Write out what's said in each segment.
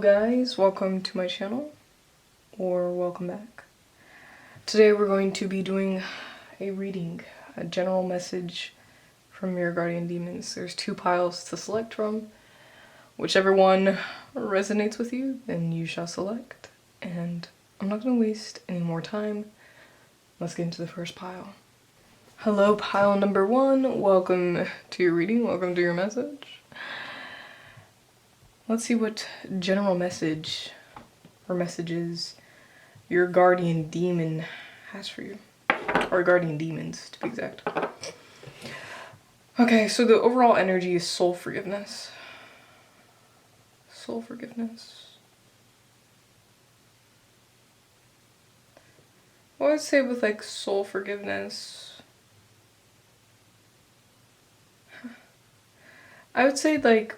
guys, welcome to my channel, or welcome back. Today we're going to be doing a reading, a general message from your guardian demons. There's two piles to select from. Whichever one resonates with you, then you shall select. And I'm not going to waste any more time. Let's get into the first pile. Hello, pile number one. Welcome to your reading. Welcome to your message. Let's see what general message or messages your guardian demon has for you. Or guardian demons, to be exact. Okay, so the overall energy is soul forgiveness. Soul forgiveness. What I would say with like soul forgiveness, I would say like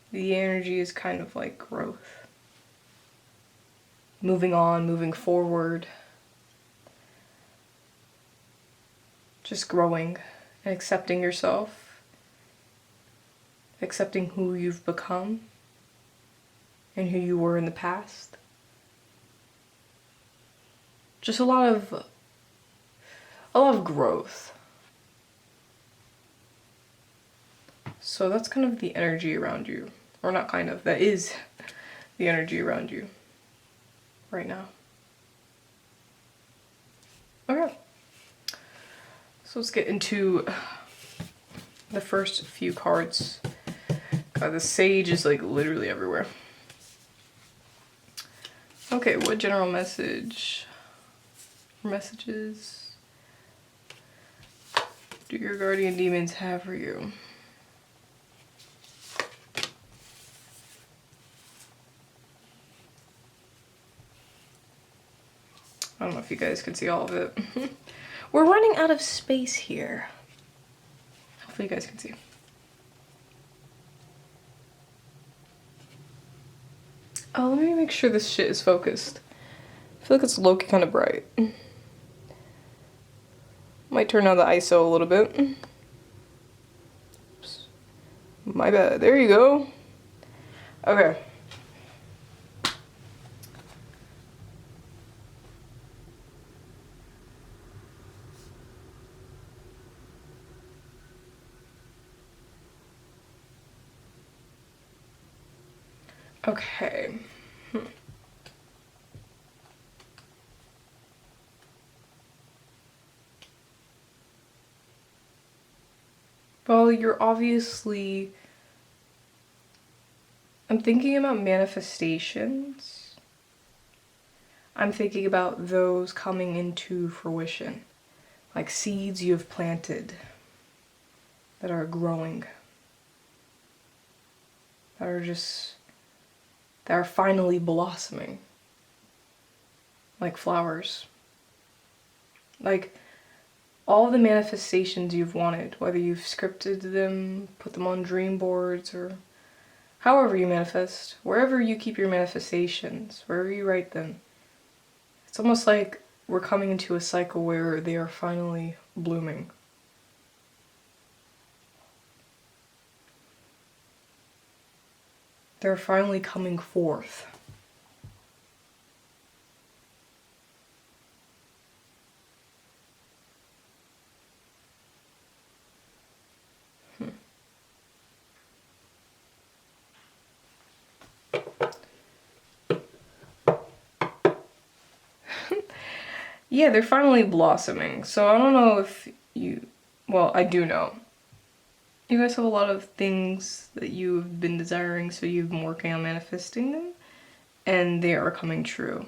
the energy is kind of like growth. Moving on, moving forward. Just growing and accepting yourself. Accepting who you've become and who you were in the past. Just a lot of growth. So that's kind of the energy around you. Or not kind of, that is the energy around you right now. Okay. So let's get into the first few cards. God, the sage is like literally everywhere. Okay, what general messages do your guardian demons have for you? I don't know if you guys can see all of it. We're running out of space here. Hopefully you guys can see. Oh, let me make sure this shit is focused. I feel like it's low-key kind of bright. Might turn down the ISO a little bit. Oops. My bad. There you go. Okay. Okay. Well, you're obviously... I'm thinking about manifestations. I'm thinking about those coming into fruition. Like seeds you've planted that are growing. That are finally blossoming. Like flowers. Like all the manifestations you've wanted, whether you've scripted them, put them on dream boards, or however you manifest, wherever you keep your manifestations, wherever you write them. It's almost like we're coming into a cycle where they are finally blooming. They're finally coming forth. Yeah, they're finally blossoming. So I don't know if you... Well, I do know. You guys have a lot of things that you've been desiring, so you've been working on manifesting them, and they are coming true.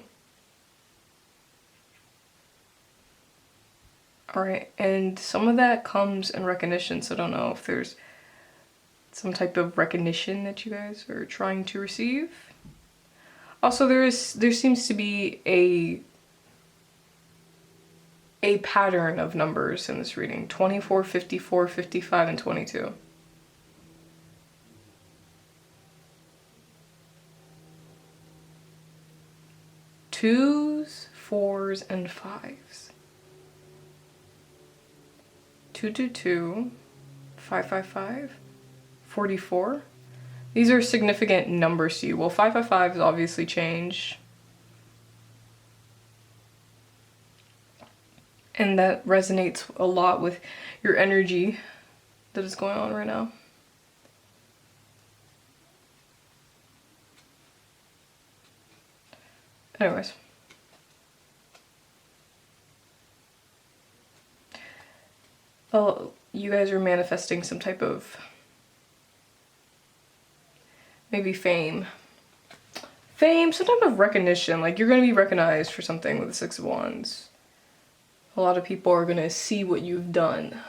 Alright, and some of that comes in recognition, so I don't know if there's some type of recognition that you guys are trying to receive. Also, there seems to be a pattern of numbers in this reading. 24, 54, 55, and 22. Twos, fours, and fives. 222, 555, 44, These are significant numbers to you. Well, 555 is obviously change. And that resonates a lot with your energy that is going on right now. Anyways. Well, you guys are manifesting some type of maybe fame, some type of recognition. Like, you're going to be recognized for something with the Six of Wands. A lot of people are going to see what you've done.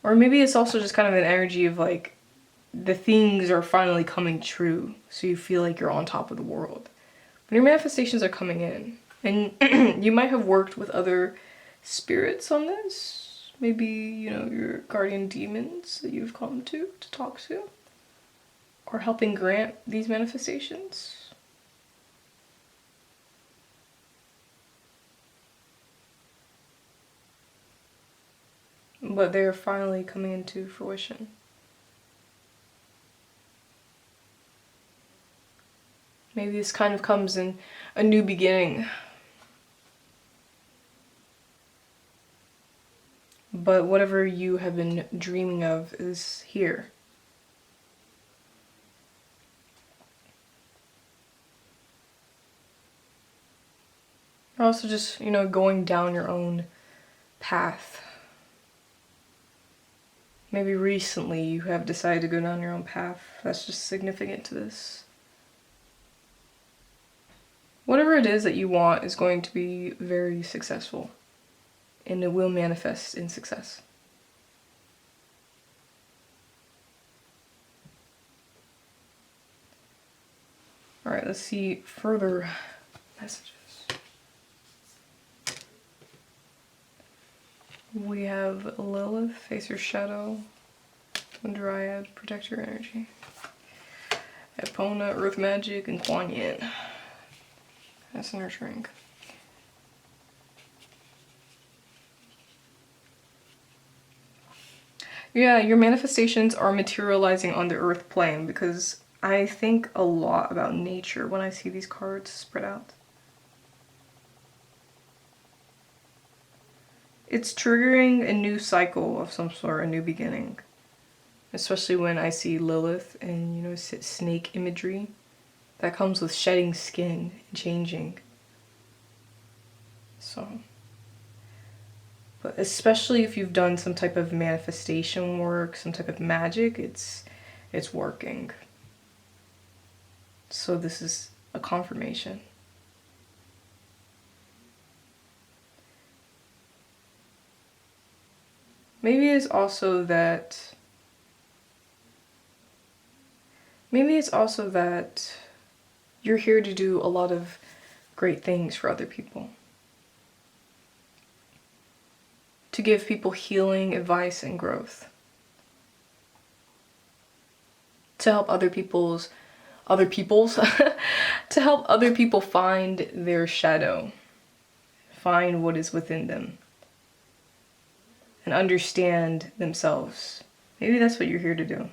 Or maybe it's also just kind of an energy of like, the things are finally coming true, so you feel like you're on top of the world. But your manifestations are coming in. And you might have worked with other spirits on this. Maybe, you know, your guardian demons that you've come to talk to. Or helping grant these manifestations. But they're finally coming into fruition. Maybe this kind of comes in a new beginning. But whatever you have been dreaming of is here. You're also just, you know, going down your own path. Maybe recently you have decided to go down your own path. That's just significant to this. Whatever it is that you want is going to be very successful. And it will manifest in success. Alright, let's see further messages. We have Lilith, face your shadow, Dryad, protect your energy. Epona, earth magic, and Kuan Yin. That's nurturing. Yeah, your manifestations are materializing on the earth plane, because I think a lot about nature when I see these cards spread out. It's triggering a new cycle of some sort, a new beginning. Especially when I see Lilith and, you know, snake imagery. That comes with shedding skin and changing. So. But especially if you've done some type of manifestation work, some type of magic, it's working. So this is a confirmation. Maybe it's also that you're here to do a lot of great things for other people. To give people healing, advice, and growth. To help to help other people find their shadow. Find what is within them. And understand themselves. Maybe that's what you're here to do.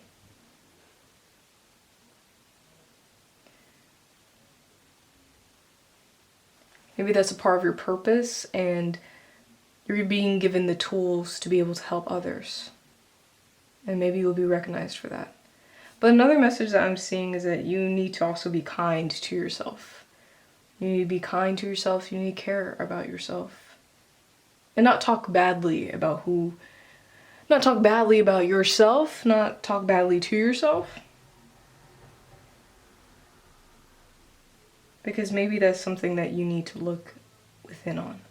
Maybe that's a part of your purpose, and you're being given the tools to be able to help others. And maybe you'll be recognized for that. But another message that I'm seeing is that you need to also be kind to yourself. You need to be kind to yourself. You need to care about yourself. And not talk badly about yourself, not talk badly to yourself. Because maybe that's something that you need to look within on.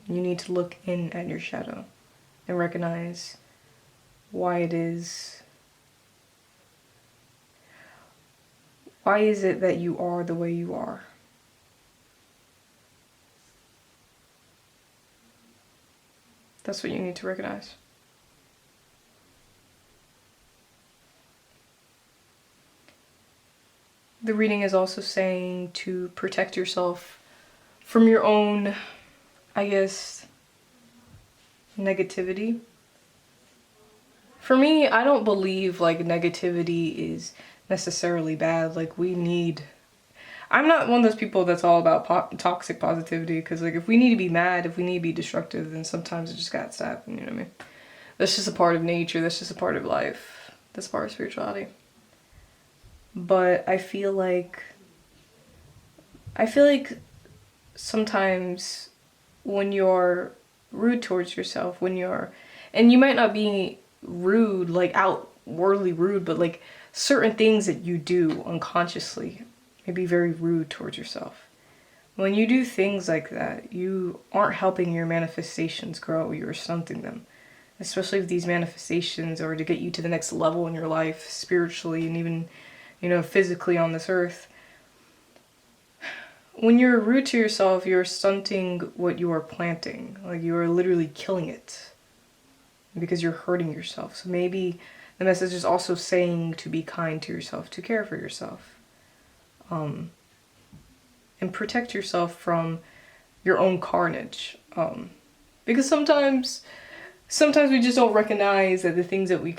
You need to look in at your shadow and recognize why is it that you are the way you are? That's what you need to recognize. The reading is also saying to protect yourself from your own, I guess, negativity. For me, I don't believe like negativity is necessarily bad. Like I'm not one of those people that's all about toxic positivity, because like if we need to be mad, if we need to be destructive, then sometimes it just got to happen, you know what I mean? That's just a part of nature, that's just a part of life. That's part of spirituality. But I feel like sometimes when you're rude towards yourself, and you might not be rude, like outwardly rude, but like certain things that you do unconsciously may be very rude towards yourself. When you do things like that, you aren't helping your manifestations grow, you're stunting them. Especially if these manifestations are to get you to the next level in your life, spiritually and even, physically on this earth. When you're rude to yourself, you're stunting what you are planting. Like, you are literally killing it. Because you're hurting yourself. So maybe the message is also saying to be kind to yourself, to care for yourself. And protect yourself from your own carnage. Because sometimes we just don't recognize that the things that we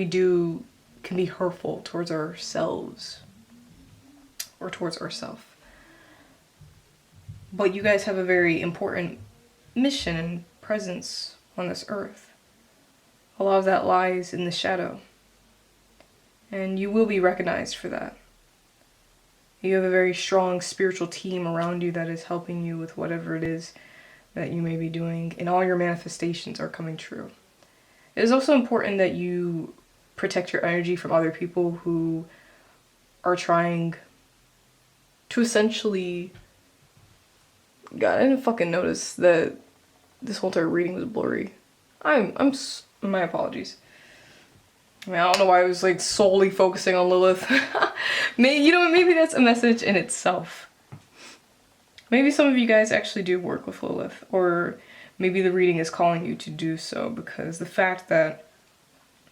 do can be hurtful towards ourselves or towards ourselves. But you guys have a very important mission and presence on this earth. A lot of that lies in the shadow. And you will be recognized for that. You have a very strong spiritual team around you that is helping you with whatever it is that you may be doing, and all your manifestations are coming true. It is also important that you protect your energy from other people who are trying to essentially... God, I didn't fucking notice that this whole entire reading was blurry. My apologies. I mean, I don't know why I was like solely focusing on Lilith. Maybe that's a message in itself. Maybe some of you guys actually do work with Lilith, or maybe the reading is calling you to do so, because the fact that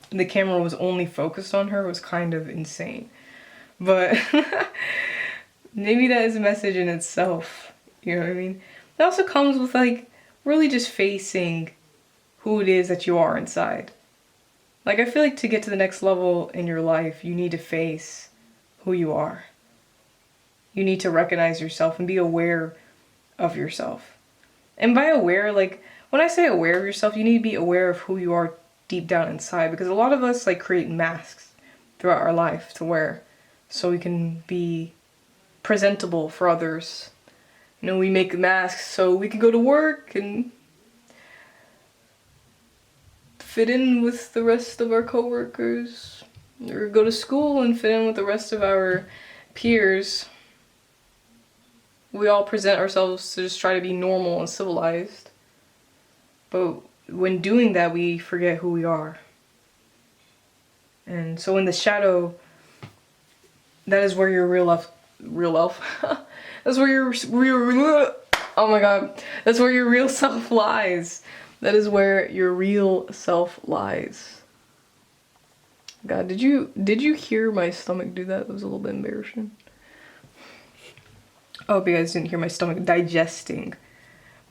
the camera was only focused on her was kind of insane. But maybe that is a message in itself, you know what I mean? It also comes with like really just facing who it is that you are inside. Like, I feel like to get to the next level in your life, you need to face who you are. You need to recognize yourself and be aware of yourself. And by aware, like, when I say aware of yourself, you need to be aware of who you are deep down inside. Because a lot of us, like, create masks throughout our life to wear so we can be presentable for others. We make masks so we can go to work and fit in with the rest of our coworkers, or go to school and fit in with the rest of our peers. We all present ourselves to just try to be normal and civilized. But when doing that, we forget who we are. And so in the shadow, that is where your real elf, that's where your oh my god, that's where your real self lies. That is where your real self lies. God, did you hear my stomach do that? That was a little bit embarrassing. I hope you guys didn't hear my stomach digesting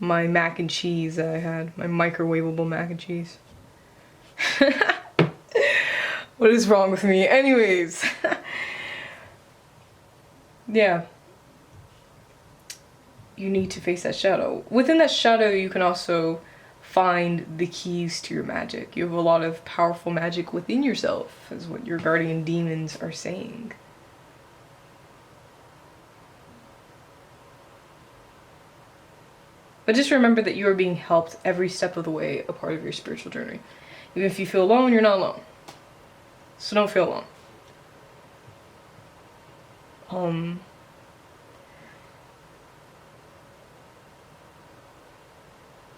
my mac and cheese that I had. My microwavable mac and cheese. What is wrong with me? Anyways. Yeah. You need to face that shadow. Within that shadow, you can also find the keys to your magic. You have a lot of powerful magic within yourself, is what your guardian demons are saying. But just remember that you are being helped every step of the way, a part of your spiritual journey. Even if you feel alone, you're not alone. So don't feel alone.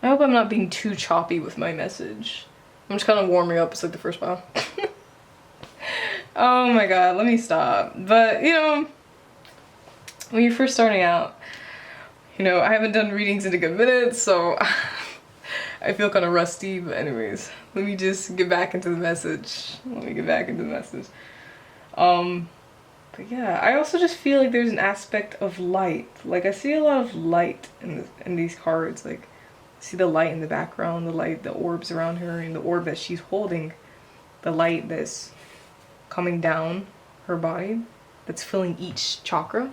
I hope I'm not being too choppy with my message. I'm just kind of warming up. It's like the first while. Oh my god, let me stop. But, when you're first starting out, I haven't done readings in a good minute, so I feel kind of rusty. But anyways, let me just get back into the message. But yeah, I also just feel like there's an aspect of light. Like, I see a lot of light in these cards. Like, See the light in the background, the light, the orbs around her, and the orb that she's holding, the light that's coming down her body, that's filling each chakra.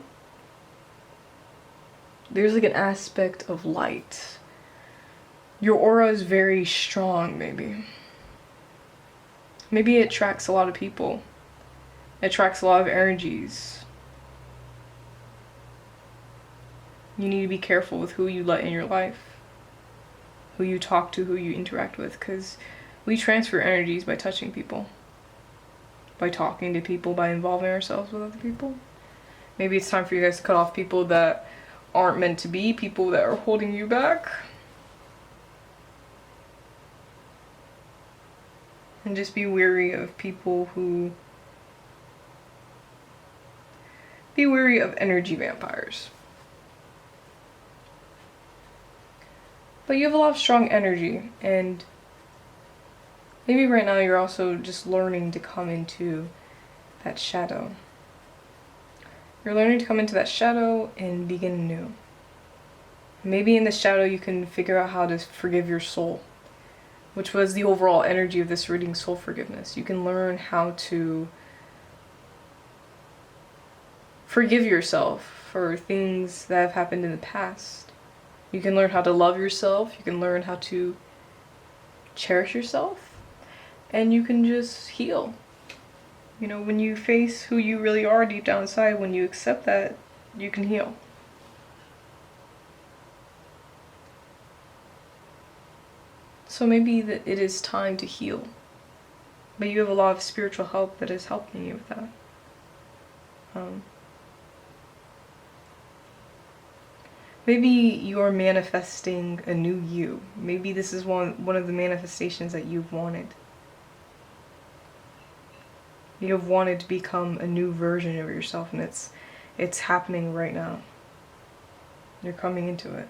There's like an aspect of light. Your aura is very strong, maybe. Maybe it attracts a lot of people. It attracts a lot of energies. You need to be careful with who you let in your life, who you talk to, who you interact with, because we transfer energies by touching people, by talking to people, by involving ourselves with other people. Maybe it's time for you guys to cut off people that aren't meant to be, people that are holding you back. And just be wary of people who... Be wary of energy vampires. But you have a lot of strong energy, and maybe right now you're also just learning to come into that shadow. You're learning to come into that shadow and begin new. Maybe in the shadow you can figure out how to forgive your soul, which was the overall energy of this reading, soul forgiveness. You can learn how to forgive yourself for things that have happened in the past. You can learn how to love yourself. You can learn how to cherish yourself. And you can just heal. You know, when you face who you really are deep down inside, when you accept that, you can heal. So maybe that it is time to heal. But you have a lot of spiritual help that is helping you with that. Maybe you're manifesting a new you. Maybe this is one of the manifestations that you've wanted. You have wanted to become a new version of yourself, and it's happening right now. You're coming into it.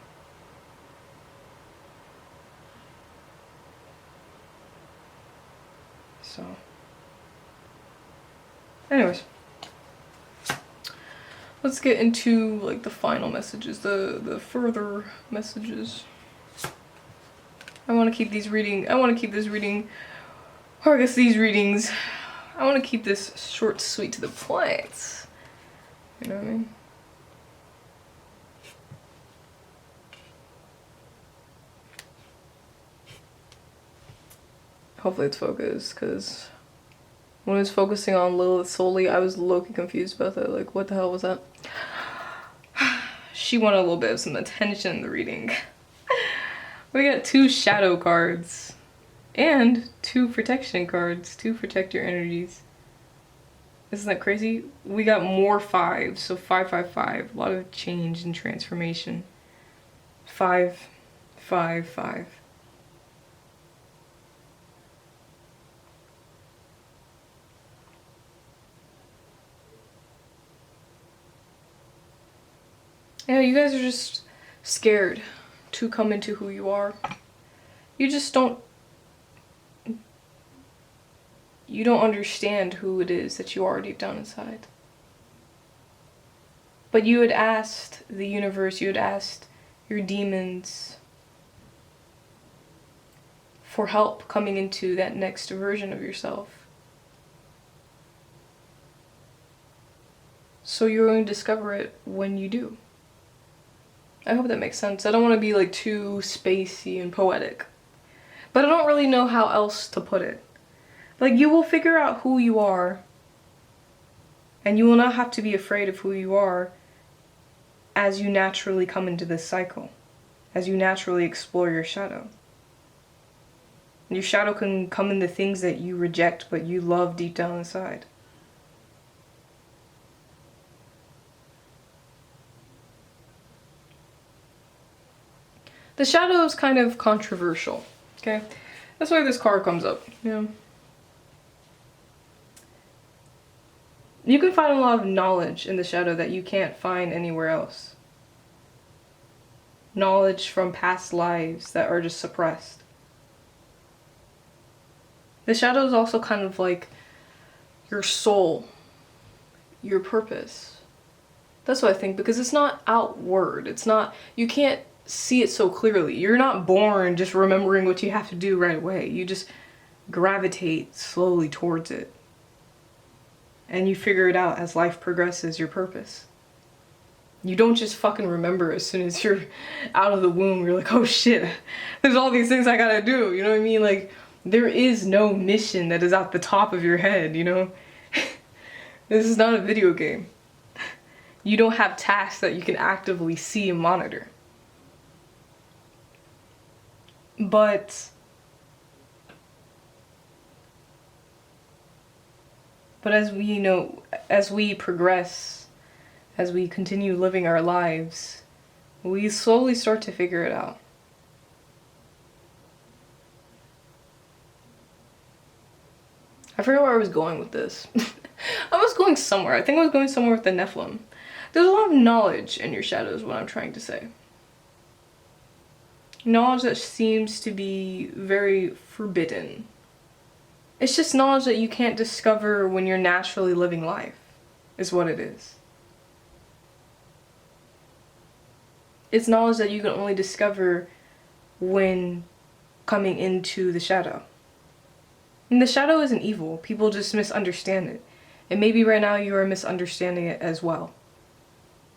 So, anyways, let's get into like the final messages, the further messages. I want to keep this reading, or I guess these readings, I want to keep this short, sweet, to the point. You know what I mean? Hopefully it's focused, because when I was focusing on Lilith solely, I was low-key confused about that. Like, what the hell was that? She wanted a little bit of some attention in the reading. We got 2 shadow cards and 2 protection cards to protect your energies. Isn't that crazy? We got more 5s, so 555. A lot of change and transformation. 5, 5, 5. Yeah, you guys are just scared to come into who you are. You just don't understand who it is that you are deep down inside. But you had asked the universe, you had asked your demons for help coming into that next version of yourself. So you're going to discover it when you do. I hope that makes sense. I don't want to be like too spacey and poetic, but I don't really know how else to put it. Like, you will figure out who you are, and you will not have to be afraid of who you are as you naturally come into this cycle, as you naturally explore your shadow. Your shadow can come in the things that you reject but you love deep down inside. The shadow is kind of controversial, okay? That's why this card comes up, you know? You can find a lot of knowledge in the shadow that you can't find anywhere else. Knowledge from past lives that are just suppressed. The shadow is also kind of like your soul, your purpose. That's what I think, because it's not outward. It's not, you can't see it so clearly. You're not born just remembering what you have to do right away. You just gravitate slowly towards it. And you figure it out as life progresses, your purpose. You don't just fucking remember as soon as you're out of the womb. You're like, oh shit, there's all these things I gotta do. You know what I mean? Like, there is no mission that is at the top of your head, you know? This is not a video game. You don't have tasks that you can actively see and monitor. But as we, you know, as we progress, as we continue living our lives, we slowly start to figure it out. I forget where I was going with this. I was going somewhere. I think I was going somewhere with the Nephilim. There's a lot of knowledge in your shadow is what I'm trying to say. Knowledge that seems to be very forbidden. It's just knowledge that you can't discover when you're naturally living life, is what it is. It's knowledge that you can only discover when coming into the shadow. And the shadow isn't evil. People just misunderstand it. And maybe right now you are misunderstanding it as well.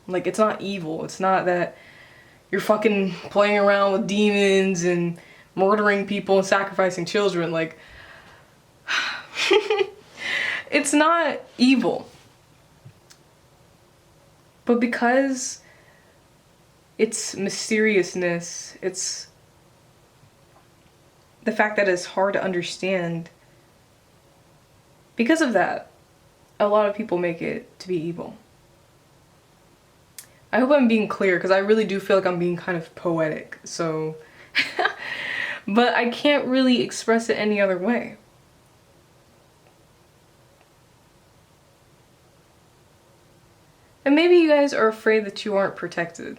Like, it's not evil. It's not that you're fucking playing around with demons and murdering people and sacrificing children. Like, it's not evil. But because its mysteriousness, it's the fact that it's hard to understand, because of that, a lot of people make it to be evil. I hope I'm being clear, because I really do feel like I'm being kind of poetic, so... But I can't really express it any other way. And maybe you guys are afraid that you aren't protected.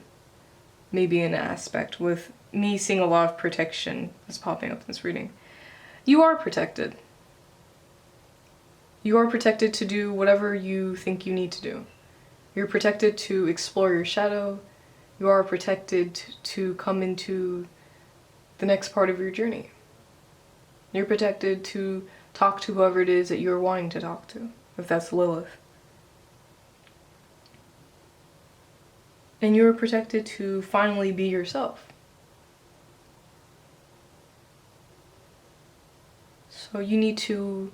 Maybe in an aspect, with me seeing a lot of protection that's popping up in this reading. You are protected. You are protected to do whatever you think you need to do. You're protected to explore your shadow. You are protected to come into the next part of your journey. You're protected to talk to whoever it is that you're wanting to talk to, if that's Lilith. And you're protected to finally be yourself. So you need to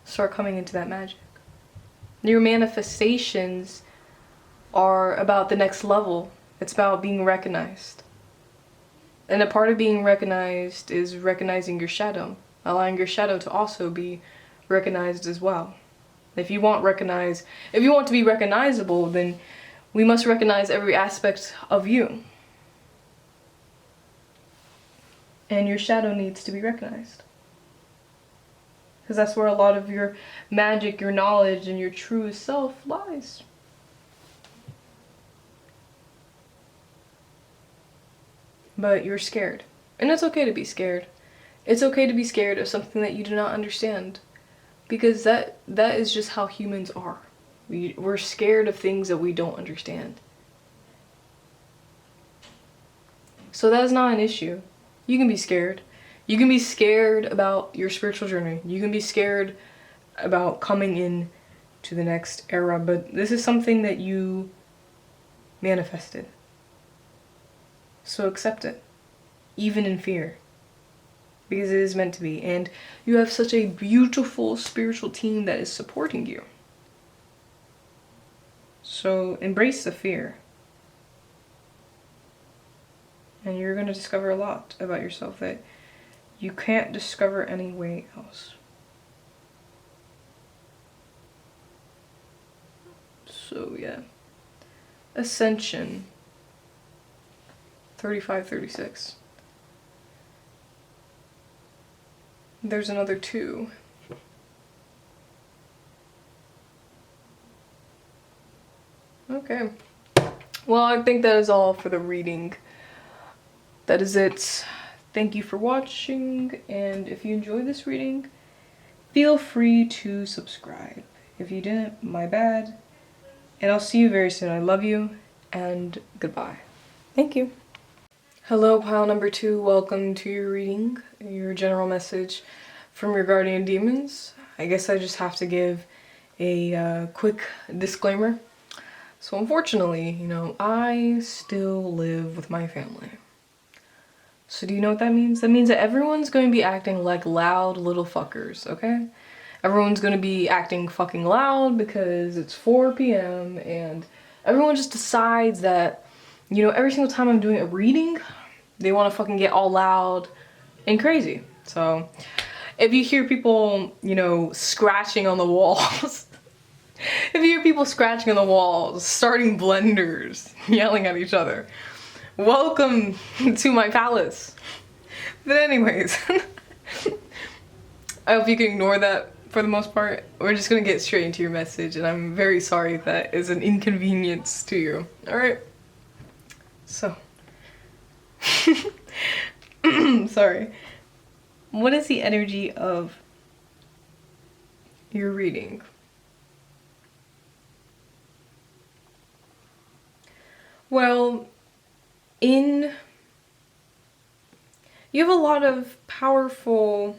start coming into that magic. Your manifestations are about the next level. It's about being recognized. And a part of being recognized is recognizing your shadow, allowing your shadow to also be recognized as well. If you want to be recognizable, then we must recognize every aspect of you. And your shadow needs to be recognized. Because that's where a lot of your magic, your knowledge, and your truest self lies. But you're scared. And it's okay to be scared. It's okay to be scared of something that you do not understand. Because that is just how humans are. We're scared of things that we don't understand. So that is not an issue. You can be scared. You can be scared about your spiritual journey. You can be scared about coming in to the next era, but this is something that you manifested. So accept it, even in fear, because it is meant to be. And you have such a beautiful spiritual team that is supporting you. So embrace the fear. And you're going to discover a lot about yourself that you can't discover any way else. So yeah. Ascension. 35-36. There's another 2. Okay. Well, I think that is all for the reading. That is it. Thank you for watching, and if you enjoyed this reading, feel free to subscribe. If you didn't, my bad. And I'll see you very soon. I love you, and goodbye. Thank you. Hello, pile number 2. Welcome to your reading, your general message from your guardian demons. I guess I just have to give a quick disclaimer. So unfortunately, I still live with my family. So do you know what that means? That means that everyone's going to be acting like loud little fuckers, okay? Everyone's going to be acting fucking loud because it's 4 p.m. and everyone just decides that, every single time I'm doing a reading, they want to fucking get all loud and crazy. So if you hear people, scratching on the walls, if you hear people scratching on the walls, starting blenders, yelling at each other, welcome to my palace. But anyways, I hope you can ignore that for the most part. We're just gonna get straight into your message, and I'm very sorry if that is an inconvenience to you. Alright? So. Sorry. What is the energy of your reading? Well, you have a lot of powerful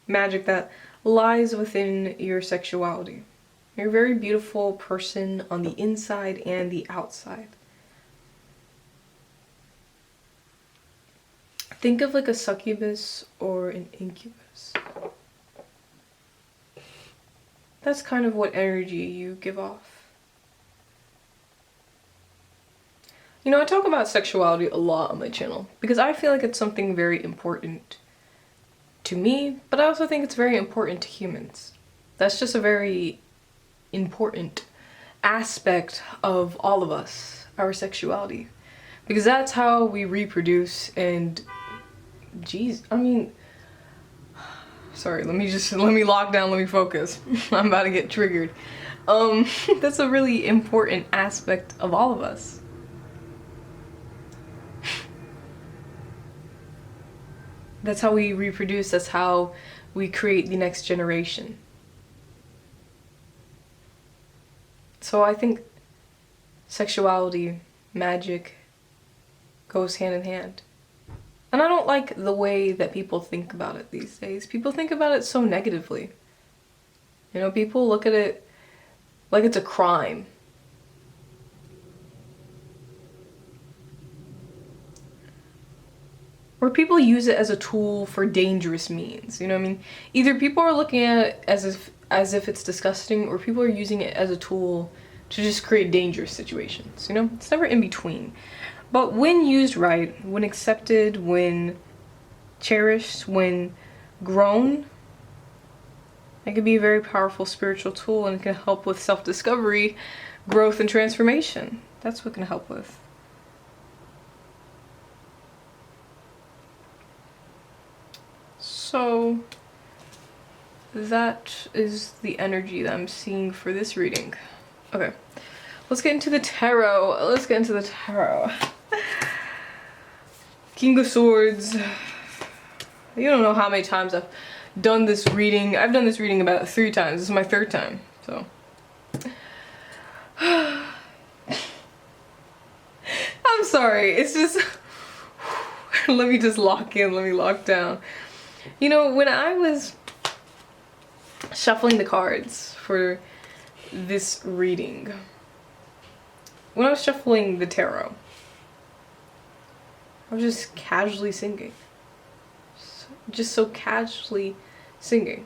magic that lies within your sexuality. You're a very beautiful person on the inside and the outside. Think of like a succubus or an incubus. That's kind of what energy you give off. I talk about sexuality a lot on my channel because I feel like it's something very important to me, but I also think it's very important to humans. That's just a very important aspect of all of us, our sexuality. Because that's how we reproduce and sorry, let me lock down, let me focus. I'm about to get triggered. That's a really important aspect of all of us. That's how we reproduce, that's how we create the next generation. So I think sexuality, magic, goes hand in hand. And I don't like the way that people think about it these days. People think about it so negatively. People look at it like it's a crime. Or people use it as a tool for dangerous means. Either people are looking at it as if it's disgusting, or people are using it as a tool to just create dangerous situations. It's never in between. But when used right, when accepted, when cherished, when grown, it can be a very powerful spiritual tool, and it can help with self-discovery, growth, and transformation. That's what it can help with. So that is the energy that I'm seeing for this reading. Okay, let's get into the tarot. King of Swords. You don't know how many times I've done this reading. I've done this reading about 3 times. This is my 3rd time, so. I'm sorry, it's just, let me just lock in, let me lock down. When I was shuffling the cards for this reading, when I was shuffling the tarot, I was just casually singing. Just so casually singing.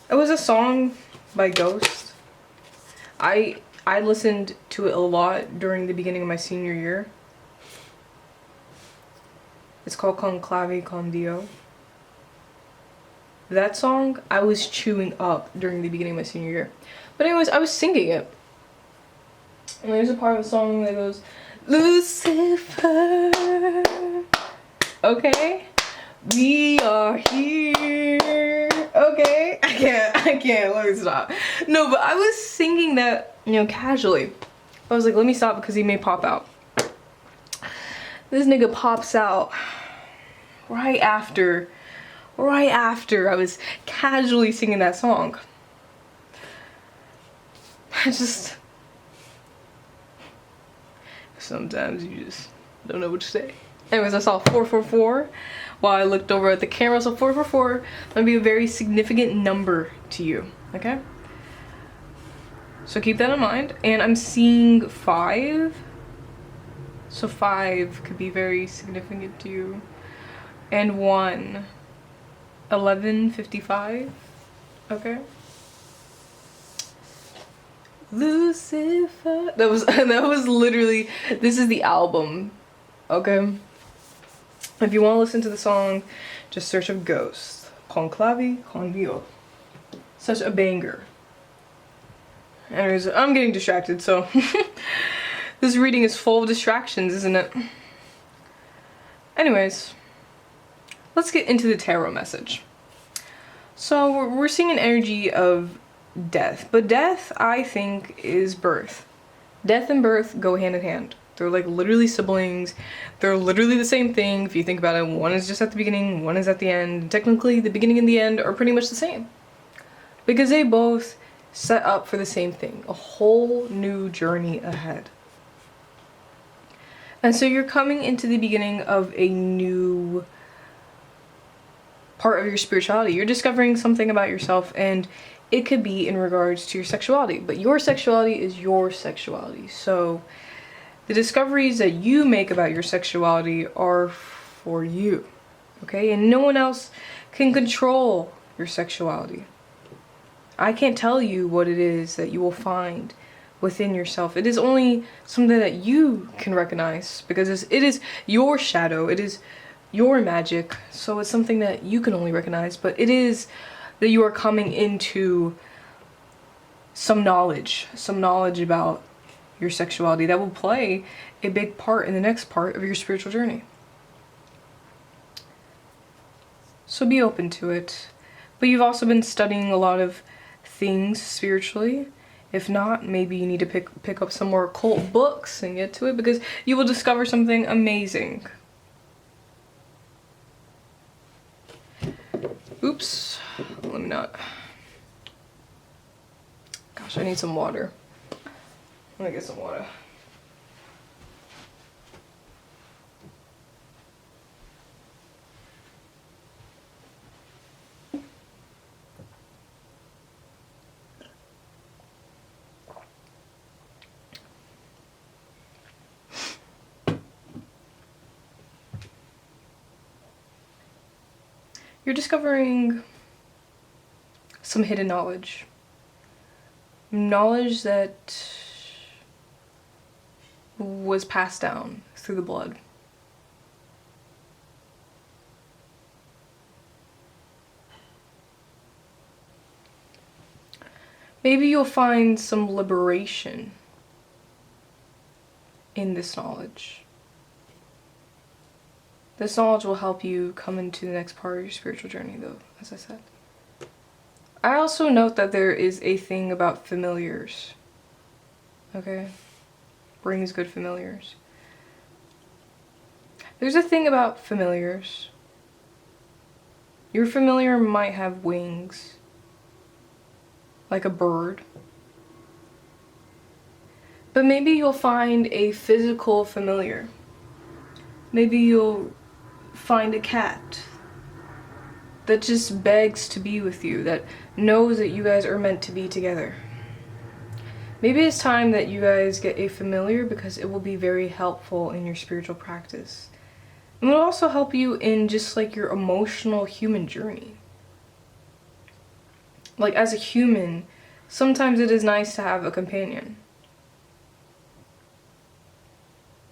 It was a song by Ghost. I listened to it a lot during the beginning of my senior year. It's called Conclave con Dio. That song I was chewing up during the beginning of my senior year. But anyways, I was singing it. And there's a part of the song that goes, Lucifer, okay? We are here, okay? I can't, let me stop. No, but I was singing that, casually. I was like, let me stop because he may pop out. This nigga pops out right after I was casually singing that song. Sometimes you just don't know what to say. Anyways, I saw 444 while I looked over at the camera. So 444 might be a very significant number to you, okay? So keep that in mind. And I'm seeing 5. So 5 could be very significant to you. And 1. 11:55. Okay. Lucifer. That was literally, this is the album. Okay. If you want to listen to the song, just search up Ghost. Conclave Convio. Such a banger. Anyways, I'm getting distracted, so this reading is full of distractions, isn't it? Anyways, let's get into the tarot message. So we're seeing an energy of death, but death, I think, is birth. Death and birth go hand in hand. They're like literally siblings. They're literally the same thing. If you think about it, one is just at the beginning, one is at the end. Technically, the beginning and the end are pretty much the same, because they both set up for the same thing, a whole new journey ahead. And so you're coming into the beginning of a new part of your spirituality. You're discovering something about yourself, and it could be in regards to your sexuality, but your sexuality is your sexuality. So the discoveries that you make about your sexuality are for you, okay? And no one else can control your sexuality. I can't tell you what it is that you will find within yourself. It is only something that you can recognize, because it is your shadow, it is your magic, so it's something that you can only recognize, but it is that you are coming into some knowledge about your sexuality that will play a big part in the next part of your spiritual journey. So be open to it. But you've also been studying a lot of things spiritually. If not, maybe you need to pick up some more occult books and get to it, because you will discover something amazing. Oops, let me not. Gosh, I need some water. Let me get some water. You're discovering some hidden knowledge. Knowledge that was passed down through the blood. Maybe you'll find some liberation in this knowledge. This knowledge will help you come into the next part of your spiritual journey, though, as I said. I also note that there is a thing about familiars. Okay? Brings good familiars. There's a thing about familiars. Your familiar might have wings, like a bird. But maybe you'll find a physical familiar. Maybe you'll find a cat that just begs to be with you, that knows that you guys are meant to be together. Maybe it's time that you guys get a familiar, because it will be very helpful in your spiritual practice. It will also help you in just like your emotional human journey. Like, as a human, sometimes it is nice to have a companion.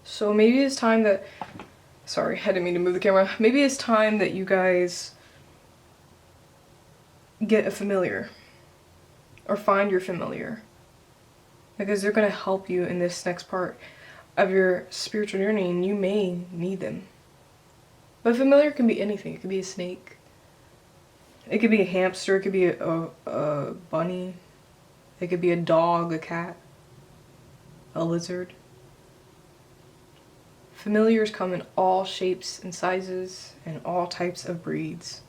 So maybe it's time that, sorry, I didn't mean to move the camera. Maybe it's time that you guys get a familiar, or find your familiar, because they're going to help you in this next part of your spiritual journey, and you may need them. But familiar can be anything. It could be a snake, it could be a hamster, it could be a bunny, it could be a dog, a cat, a lizard. Familiars come in all shapes and sizes and all types of breeds.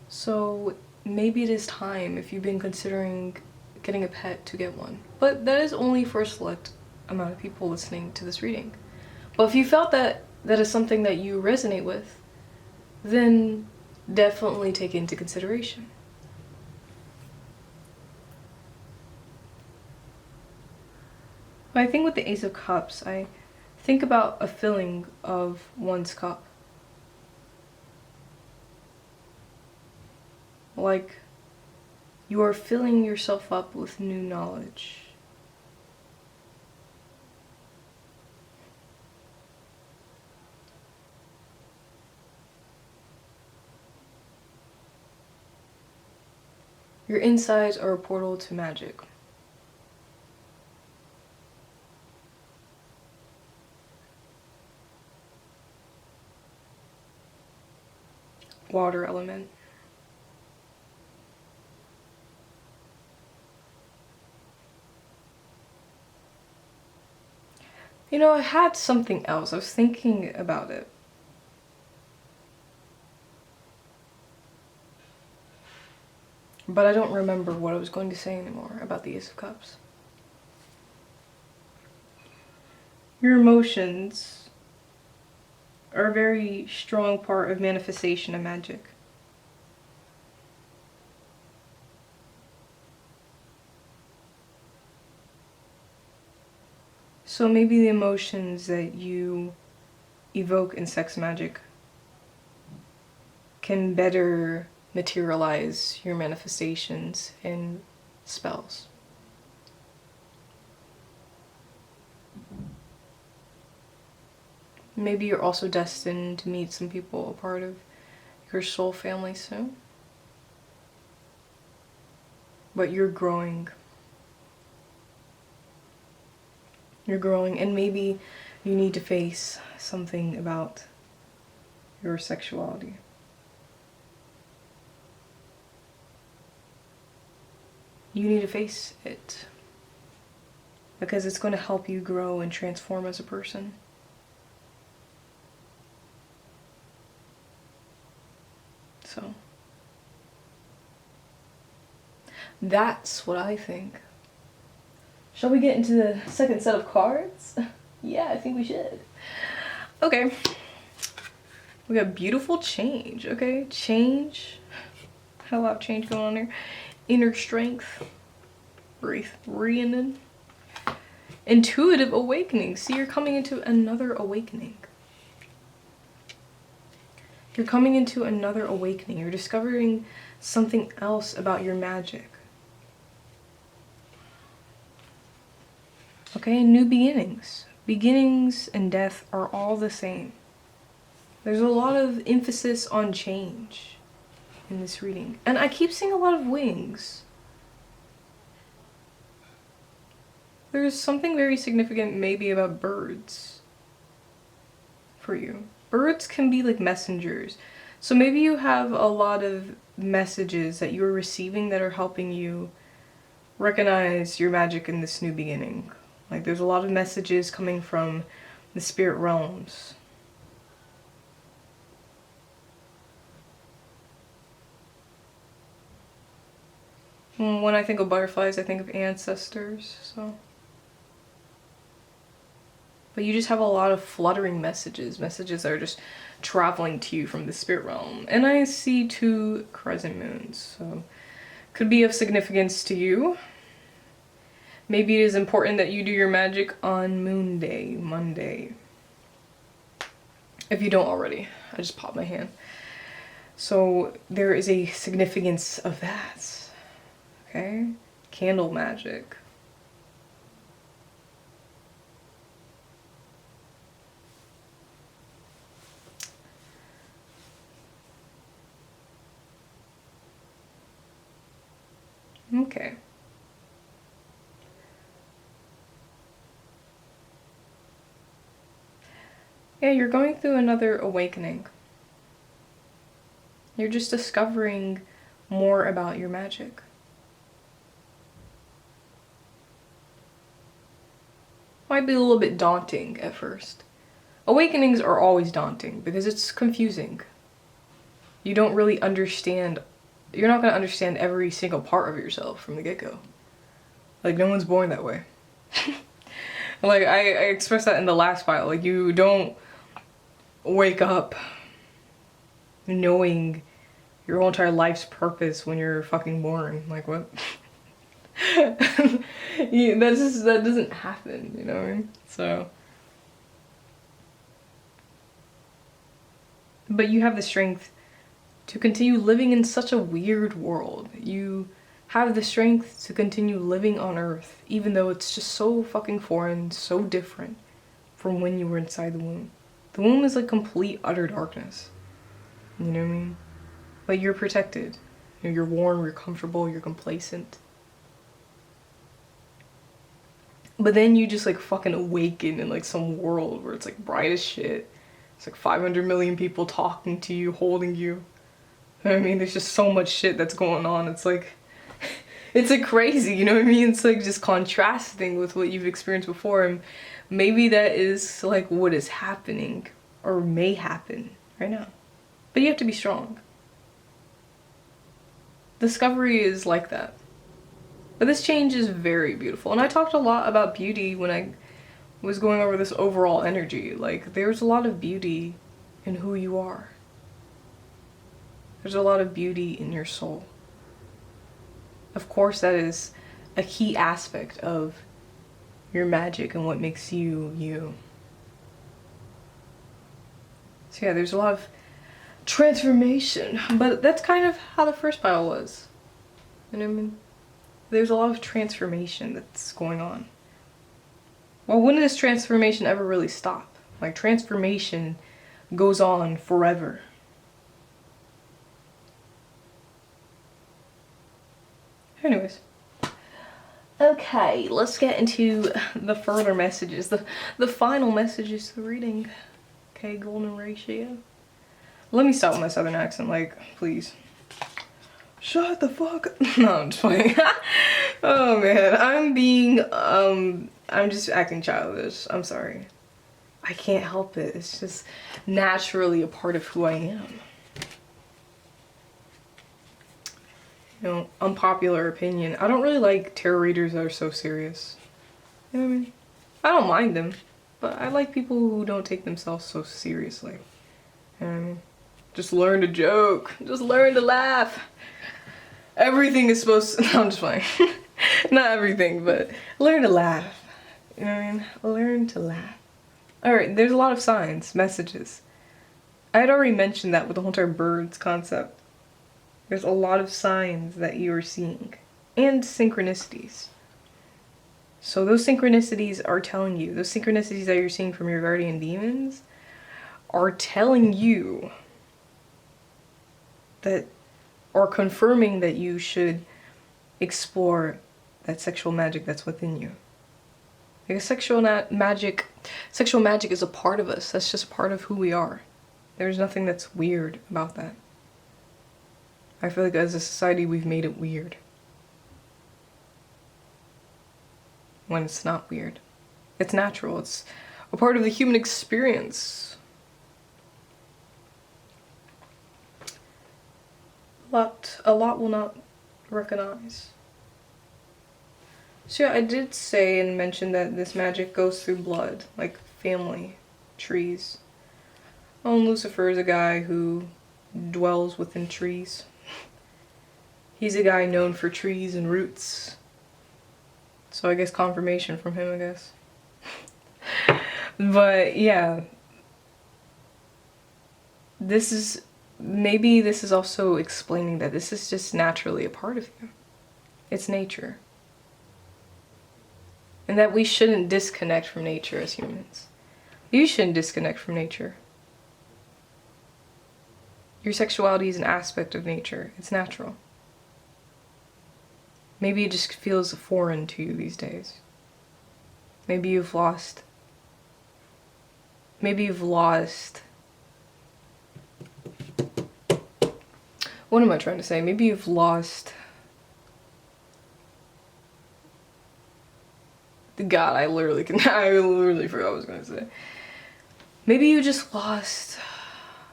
So maybe it is time, if you've been considering getting a pet, to get one. But that is only for a select amount of people listening to this reading. But if you felt that that is something that you resonate with, then definitely take it into consideration. But I think with the Ace of Cups, I think about a filling of one's cup. Like you are filling yourself up with new knowledge. Your insides are a portal to magic. Water element. You know, I had something else. I was thinking about it. But I don't remember what I was going to say anymore about the Ace of Cups. Your emotions are a very strong part of manifestation and magic. So maybe the emotions that you evoke in sex magic can better materialize your manifestations in spells. Maybe you're also destined to meet some people a part of your soul family soon. But you're growing. You're growing, and maybe you need to face something about your sexuality. You need to face it because it's going to help you grow and transform as a person. So that's what I think. Shall we get into the second set of cards? Yeah, I think we should. Okay. We got beautiful change, okay? Change. Had a lot of change going on here. Inner strength. Breathing. Intuitive awakening. See, you're coming into another awakening. You're coming into another awakening. You're discovering something else about your magic. Okay, new beginnings. Beginnings and death are all the same. There's a lot of emphasis on change in this reading. And I keep seeing a lot of wings. There's something very significant maybe about birds for you. Birds can be like messengers. So maybe you have a lot of messages that you're receiving that are helping you recognize your magic in this new beginning. Like there's a lot of messages coming from the spirit realms. When I think of butterflies, I think of ancestors, so. But you just have a lot of fluttering messages that are just traveling to you from the spirit realm. And I see 2 crescent moons, so could be of significance to you. Maybe it is important that you do your magic on Moon Day, Monday. If you don't already. I just popped my hand. So there is a significance of that. Okay? Candle magic. Okay. Yeah, you're going through another awakening. You're just discovering more about your magic. Might be a little bit daunting at first. Awakenings are always daunting because it's confusing. You don't really understand. You're not going to understand every single part of yourself from the get-go. Like, no one's born that way. Like, I expressed that in the last file. Like, you don't wake up knowing your whole entire life's purpose when you're fucking born. Like, what? That doesn't happen, you know what I mean? So, but you have the strength to continue living in such a weird world. You have the strength to continue living on Earth, even though it's just so fucking foreign, so different from when you were inside the womb. The womb is like complete, utter darkness. You know what I mean? But you're protected. You know, you're warm, you're comfortable, you're complacent. But then you just like fucking awaken in like some world where it's like bright as shit. It's like 500 million people talking to you, holding you. I mean, there's just so much shit that's going on. It's like, it's like crazy, you know what I mean? It's like just contrasting with what you've experienced before. And maybe that is like what is happening or may happen right now. But you have to be strong. Discovery is like that. But this change is very beautiful. And I talked a lot about beauty when I was going over this overall energy. Like, there's a lot of beauty in who you are. There's a lot of beauty in your soul. Of course, that is a key aspect of your magic and what makes you, you. So yeah, there's a lot of transformation. But that's kind of how the first pile was. You know what I mean? There's a lot of transformation that's going on. Well, when does transformation ever really stop? Like, transformation goes on forever. Anyways. Okay, let's get into the further messages. The final messages to the reading. Okay, golden ratio. Let me stop with my southern accent, like, please. Shut the fuck up. No, I'm just playing. Oh man, I'm just acting childish. I'm sorry. I can't help it. It's just naturally a part of who I am. You know, unpopular opinion. I don't really like tarot readers that are so serious. You know what I mean? I don't mind them, but I like people who don't take themselves so seriously. You know what I mean? Just learn to joke. Just learn to laugh. Everything is supposed to... No, I'm just playing. Not everything, but learn to laugh. You know what I mean? Learn to laugh. Alright, there's a lot of signs, messages. I had already mentioned that with the whole entire birds concept. There's a lot of signs that you are seeing. And synchronicities. So those synchronicities are telling you, those synchronicities that you're seeing from your guardian demons are telling you that, or confirming that you should explore that sexual magic that's within you. Because sexual magic is a part of us. That's just part of who we are. There's nothing that's weird about that. I feel like as a society we've made it weird. When it's not weird. It's natural. It's a part of the human experience. A lot will not recognize. So yeah, I did say and mention that this magic goes through blood, like family, trees. Oh, and Lucifer is a guy who dwells within trees. He's a guy known for trees and roots. So I guess confirmation from him, I guess. But yeah. Maybe this is also explaining that this is just naturally a part of you. It's nature. And that we shouldn't disconnect from nature as humans. You shouldn't disconnect from nature. Your sexuality is an aspect of nature. It's natural. Maybe it just feels foreign to you these days. Maybe you've lost... What am I trying to say? Maybe you've lost... God, I literally forgot what I was going to say. Maybe you just lost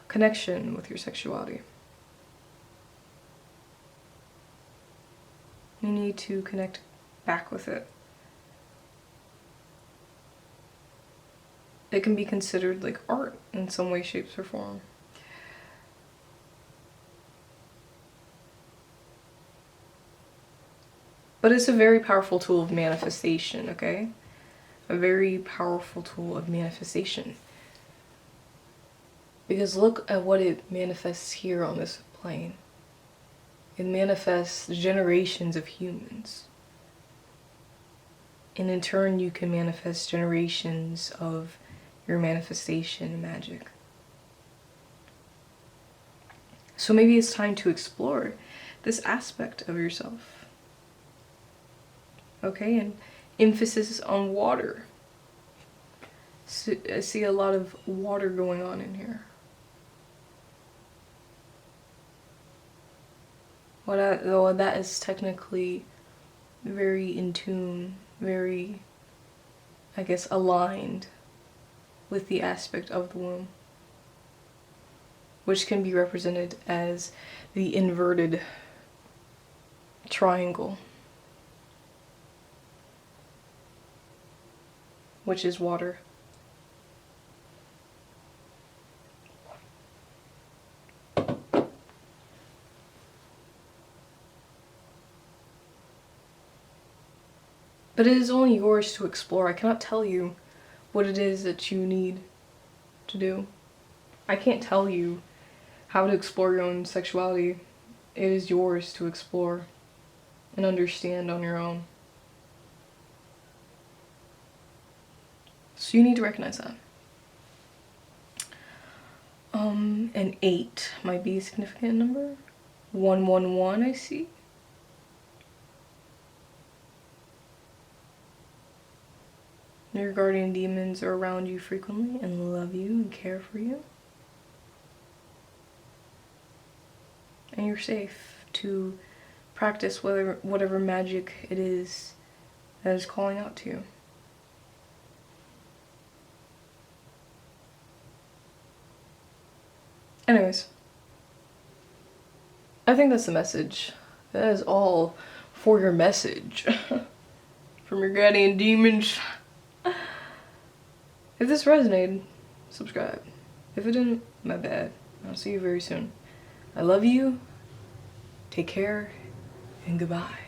connection with your sexuality. You need to connect back with it. it can be considered like art in some way, shape, or form. But it's a very powerful tool of manifestation, okay? A very powerful tool of manifestation. Because look at what it manifests here on this plane. It manifests generations of humans. And in turn, you can manifest generations of your manifestation magic. So maybe it's time to explore this aspect of yourself. Okay, and emphasis on water. So I see a lot of water going on in here. Well, that is technically very in tune, very, I guess, aligned with the aspect of the womb, which can be represented as the inverted triangle, which is water. But it is only yours to explore. I cannot tell you what it is that you need to do. I can't tell you how to explore your own sexuality. It is yours to explore and understand on your own. So you need to recognize that. An 8 might be a significant number. 111 I see. Your guardian demons are around you frequently and love you and care for you. And you're safe to practice whatever magic it is that is calling out to you. Anyways, I think that's the message. That is all for your message from your guardian demons. If this resonated, subscribe. If it didn't, my bad. I'll see you very soon. I love you, take care, and goodbye.